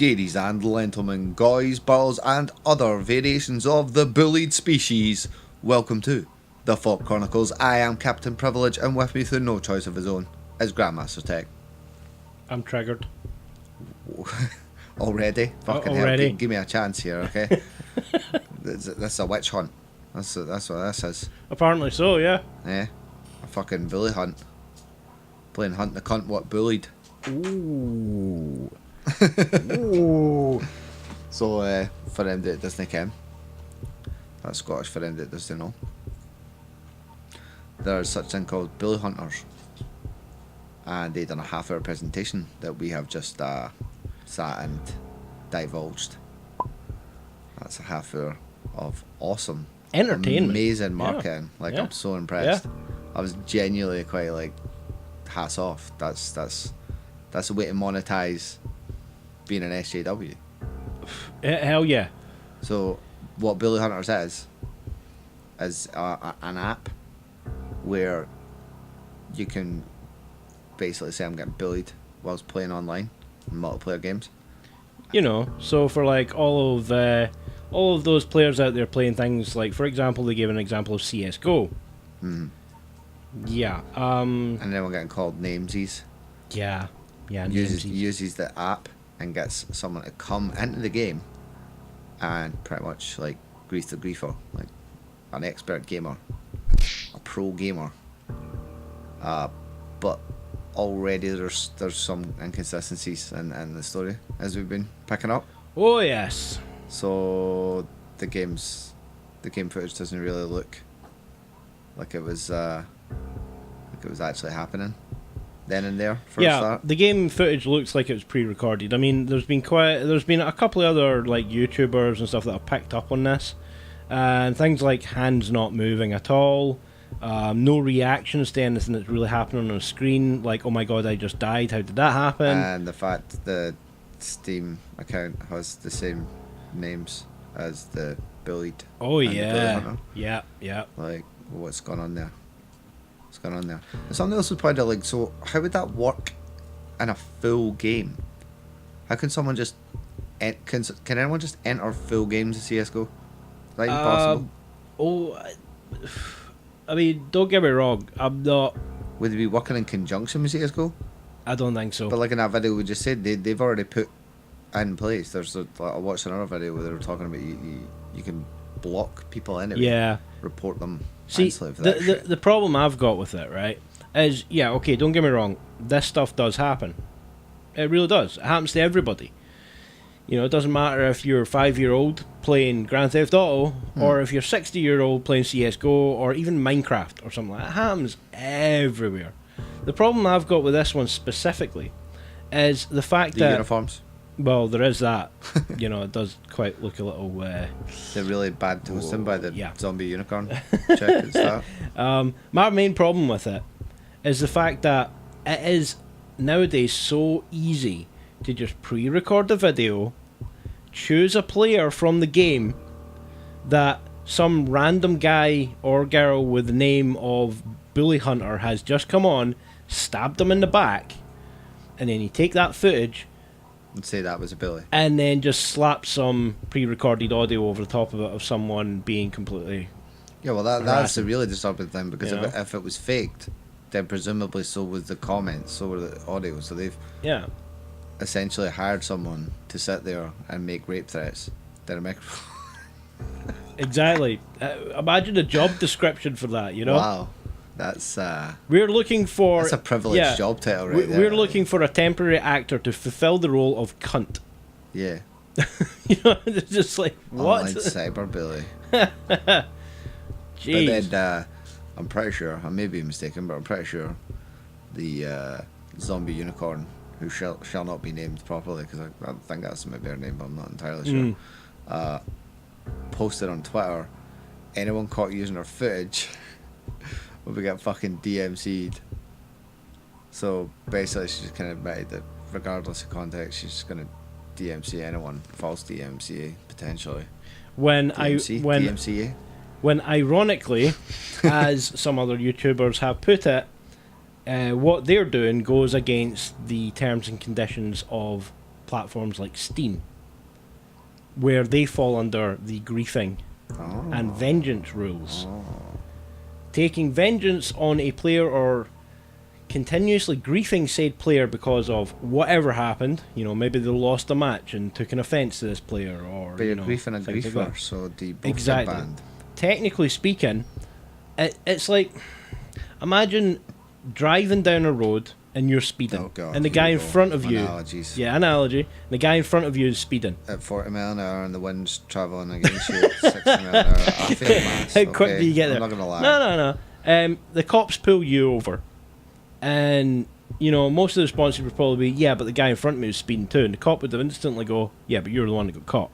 Ladies and gentlemen, guys, girls, and other variations of the bullied species, welcome to the FAWK Chronicles. I am Captain Privilege, and with me through no choice of his own is Grandmaster Tech. I'm triggered. Already? Fucking already? hell, give me a chance here, okay? This is a witch hunt. That's what this is. Apparently so, yeah. Yeah, a fucking bully hunt. Playing hunt the cunt what bullied. Ooh. Ooh. So, for them that doesn't ken, that's Scottish for them that doesn't know, there's such thing called bully hunters, and they done a half-hour presentation that we have just sat and divulged. That's a half-hour of awesome, Entertainment, amazing marketing. Yeah. Like, yeah. I'm so impressed. Yeah. I was genuinely quite like, hats off. That's a way to monetize being an SJW. Hell yeah. So what Bully Hunters is an app where you can basically say I'm getting bullied whilst playing online in multiplayer games. You know, so for like all of those players out there playing things like, for example, they gave an example of CS:GO. Yeah. And then we're getting called namesies. Yeah. Yeah. Uses the app and gets someone to come into the game and pretty much like grease the griefer, like an expert gamer, a pro gamer. But already there's some inconsistencies in the story as we've been picking up. Oh yes. So the game footage doesn't really look like it was actually happening then and there for a start. The game footage looks like it was pre-recorded. I mean, there's been a couple of other like YouTubers and stuff that have picked up on this, and things like hands not moving at all, no reactions to anything that's really happening on the screen, like, oh my god, I just died, how did that happen? And the fact the Steam account has the same names as the bullied. Oh and the bully hunter. yeah. Like, what's going on there? What's going on there? And something else was pointed out, like, so how would that work in a full game? How can someone just can anyone just enter full games of CS:GO? Is that even possible? I mean, don't get me wrong, I'm not. Would they be working in conjunction with CS:GO? I don't think so. But like in that video we just said, they've already put in place. There's I watched another video where they were talking about you can block people in it. Yeah. Report them. See, the problem I've got with it, right, is, yeah, okay, don't get me wrong, this stuff does happen. It really does. It happens to everybody. You know, it doesn't matter if you're a 5-year-old playing Grand Theft Auto, or if you're 60-year-old playing CS:GO, or even Minecraft or something like that. It happens everywhere. The problem I've got with this one specifically is the fact that... uniforms. Well, there is that. You know, it does quite look a little... They're really bad toasting by the yeah. zombie unicorn check and stuff. My main problem with it is the fact that it is nowadays so easy to just pre-record the video, choose a player from the game that some random guy or girl with the name of Bully Hunter has just come on, stabbed them in the back, and then you take that footage And say that was a bully. and then just slap some pre-recorded audio over the top of it of someone being completely... Yeah, well, that's a really disturbing thing, because You know? if it was faked, then presumably so was the comments, so were the audio. So they've essentially hired someone to sit there and make rape threats. Then a microphone. Exactly. Imagine a job description for that, you know? Wow. That's We're looking for... that's a privileged job title right there. We're looking for a temporary actor to fulfill the role of cunt. Yeah. You know, it's just like, what? Online cyberbully. Jeez. But then I'm pretty sure, I may be mistaken, but I'm pretty sure the zombie unicorn, who shall not be named properly, because I think that's maybe her name, but I'm not entirely sure, posted on Twitter, anyone caught using her footage will get fucking DMC'd. So basically she just kind of admitted that regardless of context, she's just going to DMC anyone, false DMCA potentially. DMCA? When ironically, as some other YouTubers have put it, what they're doing goes against the terms and conditions of platforms like Steam, where they fall under the griefing and vengeance rules. Taking vengeance on a player or continuously griefing said player because of whatever happened, maybe they lost a match and took an offence to this player, or But you're griefing a things like griefer, that. so the both Exactly. get banned. Technically speaking, it's like, imagine driving down a road and you're speeding, Oh god. and the guy in front of you, Analogies. yeah, analogy, and the guy in front of you is speeding. At 40 mile an hour and the wind's travelling against you at 60 mile an hour. I feel mass. How quick do you get there? I'm not gonna lie. No. The cops pull you over, and most of the responses would probably be, yeah, but the guy in front of me was speeding too, and the cop would have instantly go, yeah, but you're the one that got caught.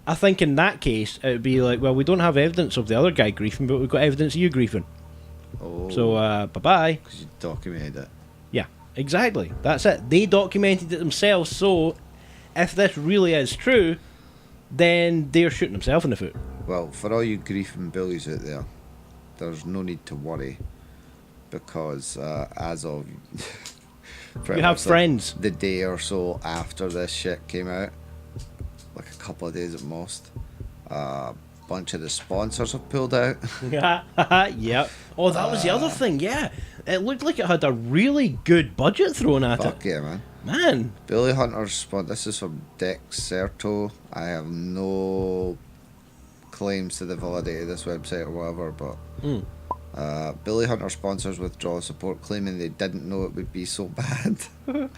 I think in that case it would be like, well, we don't have evidence of the other guy griefing, but we've got evidence of you griefing. Oh. So bye bye. Because you documented it. Yeah, exactly. That's it. They documented it themselves. So if this really is true, then they're shooting themselves in the foot. Well, for all you griefing bullies out there, there's no need to worry, because as of You have friends. the day or so after this shit came out, like a couple of days at most, a bunch of the sponsors have pulled out. Yep. Oh, that was the other thing. Yeah, it looked like it had a really good budget thrown at Fuck it. yeah, man. Man. Billy Hunter's this is from Dexerto. I have no claims to the validity of this website or whatever, but Billy Hunter sponsors withdraw support, claiming they didn't know it would be so bad. The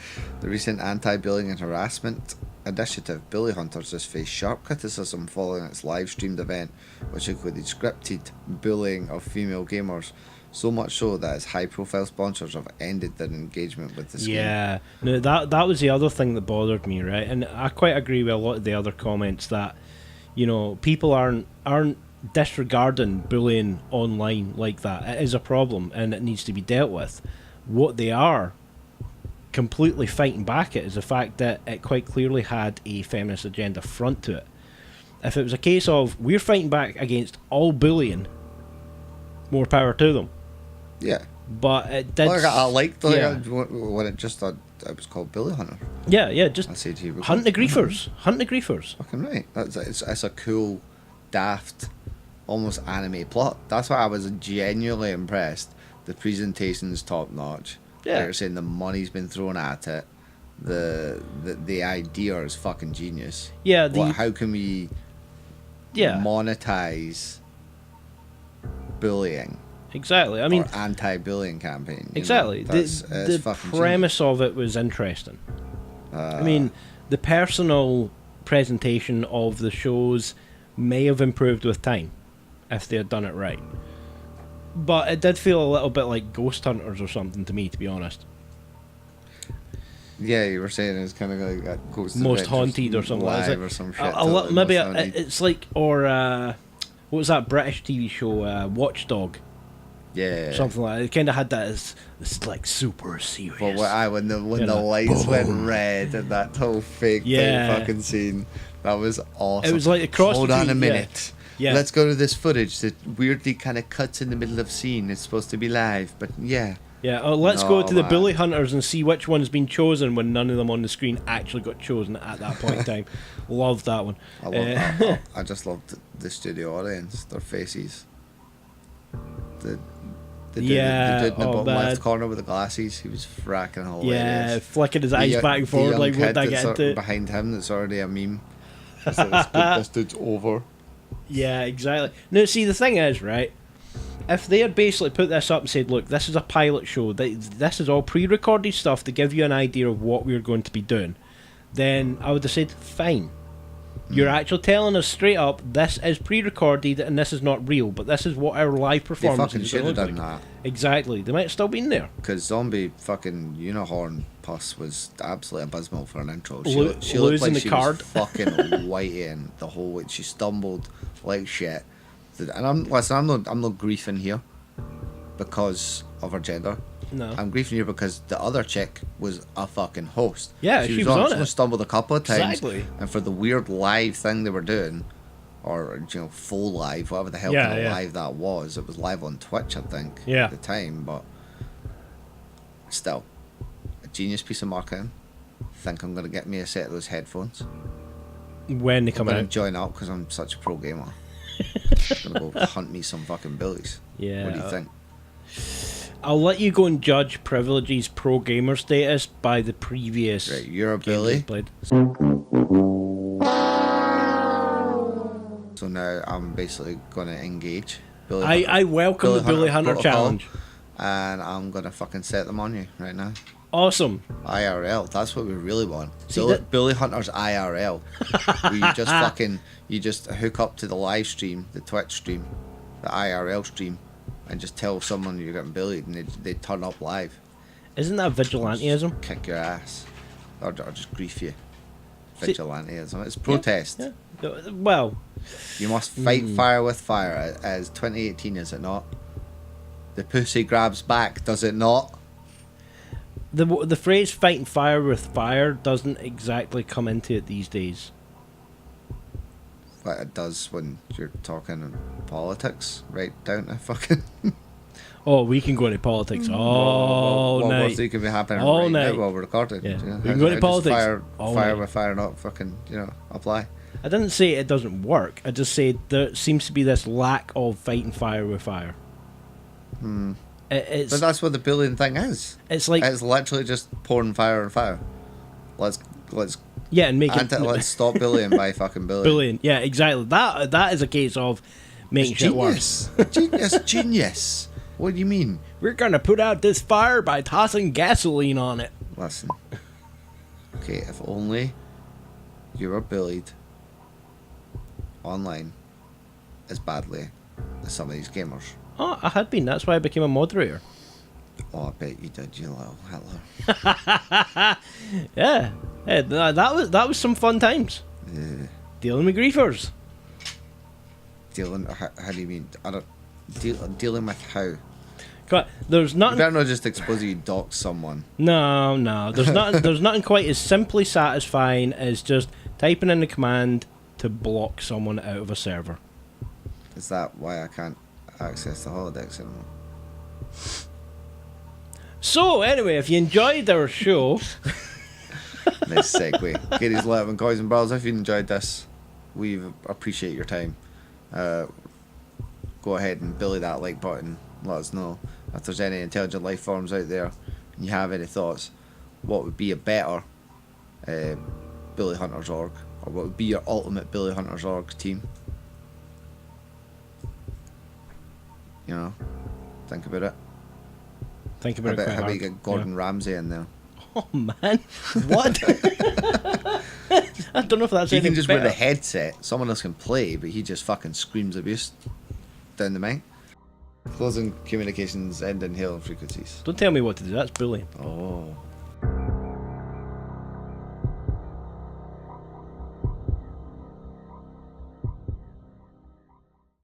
recent anti-bullying and harassment initiative, Billy Hunters, has faced sharp criticism following its live-streamed event, which included scripted bullying of female gamers. So much so that its high-profile sponsors have ended their engagement with the scheme. Yeah. No, that was the other thing that bothered me, right? And I quite agree with a lot of the other comments that, people aren't disregarding bullying online like that. It is a problem and it needs to be dealt with. What they are completely fighting back at is the fact that it quite clearly had a feminist agenda front to it. If it was a case of we're fighting back against all bullying, more power to them. Yeah. But it did. I liked yeah. when it just thought it was called Billy Hunter. Yeah, just I said to you, hunt the griefers. Hunt the griefers. Fucking right. It's a cool, daft, almost anime plot. That's why I was genuinely impressed. The presentation's top notch. Yeah. They're saying the money's been thrown at it. The idea is fucking genius. Yeah. How can we monetize bullying? Exactly. I mean, or anti-bullying campaign. Exactly. The premise of it was interesting. I mean, the personal presentation of the shows may have improved with time if they had done it right. But it did feel a little bit like Ghost Hunters or something to me, to be honest. Yeah, you were saying it's kind of like Ghost Most Adventures Haunted or something like that. Live or some shit. Maybe it's like, or what was that British TV show, Watchdog? Yeah. Something like that. It kind of had that as this like super serious. But when the lights went red and that whole fake thing fucking scene, that was awesome. It was like across Hold the on street, a minute. Yeah. Let's go to this footage that weirdly kind of cuts in the middle of scene. It's supposed to be live, but yeah. Yeah, let's go to the man. Bully Hunters and see which one's been chosen when none of them on the screen actually got chosen at that point in time. Loved that one. I just loved the studio audience, their faces. The dude in the bottom left corner with the glasses, he was fracking hilarious. Yeah, flicking his eyes back and forward like, what did I get into? Behind him, that's already a meme. It's like, this dude's over. Yeah, exactly. Now, see, the thing is, right, if they had basically put this up and said, look, this is a pilot show, this is all pre-recorded stuff to give you an idea of what we're going to be doing, then I would have said, fine. You're actually telling us straight up, this is pre-recorded and this is not real, but this is what our live performance is going to look like. They fucking should have done that. Exactly. They might have still been there. Because zombie fucking unicorn puss was absolutely abysmal for an intro. She Losing looked like the she card. was fucking whiting the whole way. She stumbled like shit. And I'm not griefing here because of her gender. No. I'm griefing here because the other chick was a fucking host. Yeah, she was on She it. stumbled a couple of times. Exactly. And for the weird live thing they were doing, or full live, whatever the hell kind of live that was. It was live on Twitch, I think, at the time. But still, a genius piece of marketing. think I'm going to get me a set of those headphones. When they I'm come going to out. join up because I'm such a pro gamer. I'm going to go hunt me some fucking billies. Yeah. What do you think? I'll let you go and judge Privilege's pro gamer status by the previous Right, you're a games billy. he's played. So now I'm basically going to engage. I welcome the Billy Hunter protocol, challenge. And I'm going to fucking set them on you right now. Awesome. IRL, that's what we really want. See, Billy Hunter's IRL. Where you just hook up to the live stream, the Twitch stream, the IRL stream, and just tell someone you're getting bullied, and they turn up live. Isn't that vigilantism? Kick your ass. Or just grief you. Vigilantism. It's protest. Yeah. Well, You must fight fire with fire, as 2018, is it not? The pussy grabs back, does it not? the phrase "fighting fire with fire" doesn't exactly come into it these days. But it does when you're talking politics, right down to fucking... Oh, we can go into politics all what night. could be happening All right night. now while we're recording? Yeah. You know, We can go into politics Fire all night. with fire, not fucking, apply. I didn't say it doesn't work. I just said there seems to be this lack of fighting fire with fire. It's But that's what the bullying thing is. it's like It's literally just pouring fire on fire. Let's yeah, and make it let's stop bullying by fucking bullying. bullying. Yeah, exactly. That is a case of making shit worse. Genius. What do you mean? We're gonna put out this fire by tossing gasoline on it. Listen. Okay, if only you were bullied online as badly as some of these gamers. Oh, I had been. That's why I became a moderator. Oh, I bet you did, you little Hitler. Yeah, that was some fun times Yeah. dealing with griefers. Dealing, how do you mean? I don't, dealing with how? There's You nothing. better not just expose you dox someone. No. There's nothing. There's nothing quite as simply satisfying as just typing in the command to block someone out of a server. Is that why I can't access the holodecks anymore? So anyway, if you enjoyed our show, Nice segue. Ladies, Letterman, guys and brothers, if you enjoyed this, we appreciate your time. Go ahead and billy that like button. Let us know if there's any intelligent life forms out there and you have any thoughts. What would be a better Billy Hunters org, or what would be your ultimate Billy Hunters org team? Think about it. think about it. How about you quite get Gordon Ramsay in there? hard. Oh man, what? I don't know if that's He anything can just better. wear the headset. Someone else can play, but he just fucking screams abuse down the mic. Closing communications, ending hailing frequencies. Don't tell me what to do. That's bullying. Oh.